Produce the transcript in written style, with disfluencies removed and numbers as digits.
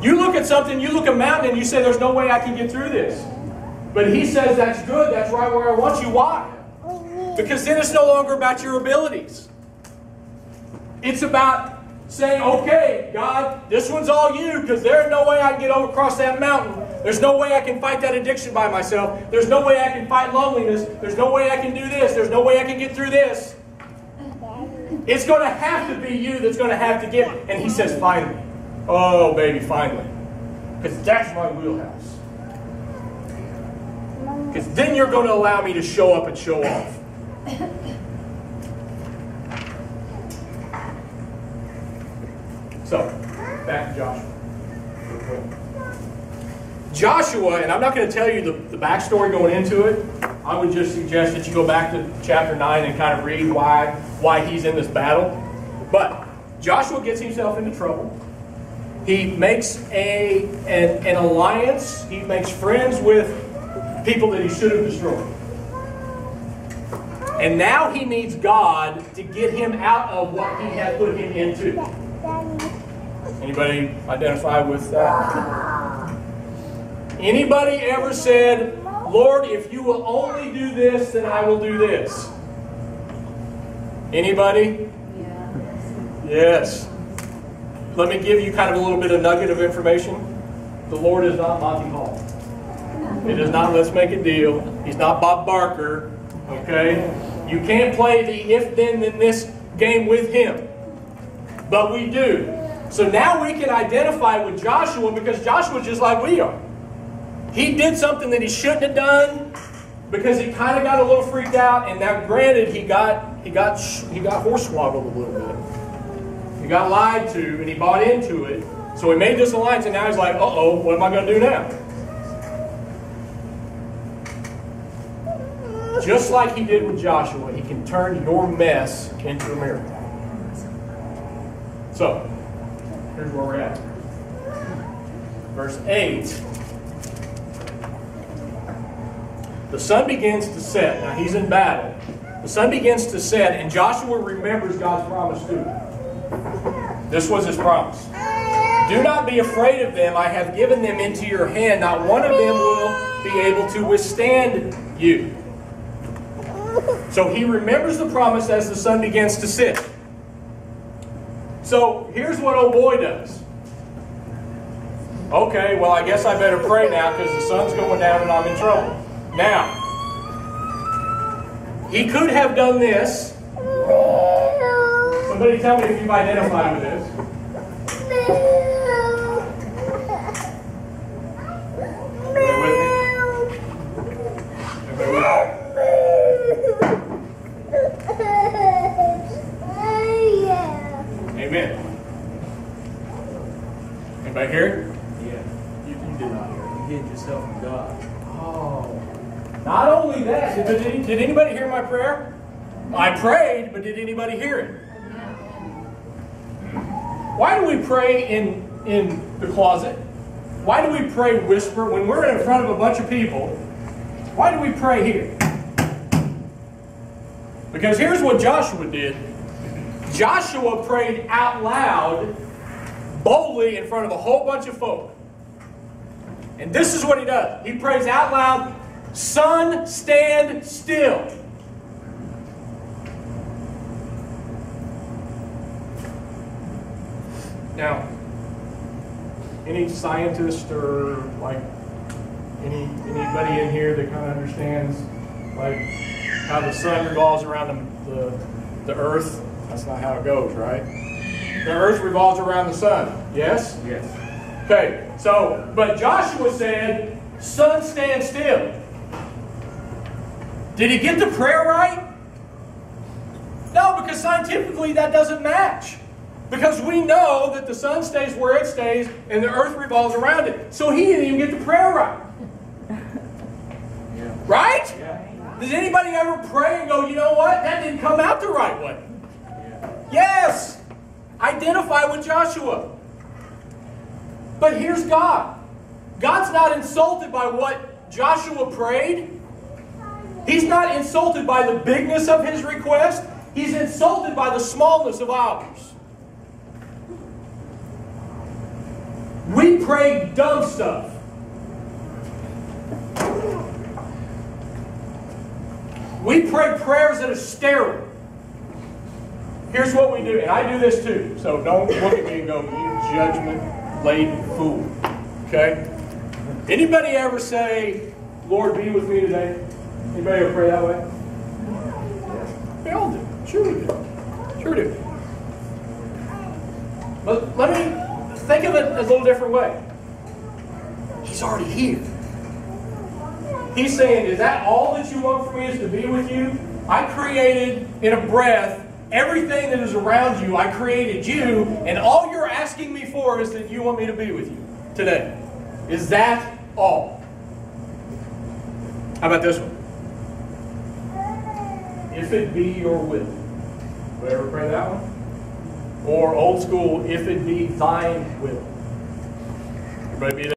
You look at something, you look at a mountain, and you say, there's no way I can get through this. But He says, that's good, that's right where I want you. Why? Because then it's no longer about your abilities. It's about saying, okay, God, this one's all you, because there's no way I can get over across that mountain. There's no way I can fight that addiction by myself. There's no way I can fight loneliness. There's no way I can do this. There's no way I can get through this. It's going to have to be you that's going to have to get it. And He says, finally. Oh, baby, finally. Because that's my wheelhouse. Because then you're going to allow me to show up and show off. So, back to Joshua. Joshua, and I'm not going to tell you the backstory going into it. I would just suggest that you go back to chapter 9 and kind of read why he's in this battle. But Joshua gets himself into trouble. He makes an alliance. He makes friends with people that he should have destroyed. And now he needs God to get him out of what He had put him into. Anybody identify with that? Anybody ever said, Lord, if you will only do this, then I will do this? Anybody? Yes. Let me give you kind of a little bit of nugget of information. The Lord is not Monty Hall. It is not let's make a deal. He's not Bob Barker. Okay? You can't play the if, then this game with Him. But we do. So now we can identify with Joshua because Joshua's just like we are. He did something that he shouldn't have done because he kind of got a little freaked out. And now, granted, he got horse-swoggled a little bit. He got lied to, and he bought into it. So he made this alliance, and now he's like, uh-oh, what am I going to do now? Just like he did with Joshua, he can turn your mess into a miracle. So, here's where we're at. Verse 8. The sun begins to set. Now he's in battle. The sun begins to set, and Joshua remembers God's promise to him. This was his promise. Do not be afraid of them. I have given them into your hand. Not one of them will be able to withstand you. So he remembers the promise as the sun begins to set. So here's what old boy does. Okay, well, I guess I better pray now because the sun's going down and I'm in trouble. Now, he could have done this. Somebody tell me if you've identified with this. Everybody with me? Everybody with me? Amen. Anybody hear it? Yeah. You did not hear it. You hid yourself from God. Oh. Not only that, did anybody hear my prayer? I prayed, but did anybody hear it? Why do we pray in the closet? Why do we pray whisper? When we're in front of a bunch of people, why do we pray here? Because here's what Joshua did. Joshua prayed out loud, boldly in front of a whole bunch of folk. And this is what he does. He prays out loud, "Sun, stand still." Now, any scientist or like anybody in here that kind of understands like how the sun revolves around the earth? That's not how it goes, right? The earth revolves around the sun. Yes? Yes. Okay, so, but Joshua said, "Sun, stand still." Did he get the prayer right? No, because scientifically that doesn't match. Because we know that the sun stays where it stays and the earth revolves around it. So he didn't even get the prayer right. Yeah. Right? Yeah. Does anybody ever pray and go, you know what? That didn't come out the right way. Yeah. Yes. Identify with Joshua. But here's God. God's not insulted by what Joshua prayed. He's not insulted by the bigness of his request. He's insulted by the smallness of ours. We We pray dumb stuff. We pray prayers that are sterile. Here's what we do, and I do this too, so don't look at me and go, you judgment-laden fool. Okay? Anybody ever say, Lord, be with me today? Anybody ever pray that way? We all do. Sure we do. Sure we do. But let me think of it a little different way. He's already here. He's saying, is that all that you want for me is to be with you? I created in a breath everything that is around you. I created you, and all you're asking me for is that you want me to be with you today. Is that all? How about this one? If it be your will. Did you ever pray that one? Or old school, if it be thine will. Everybody be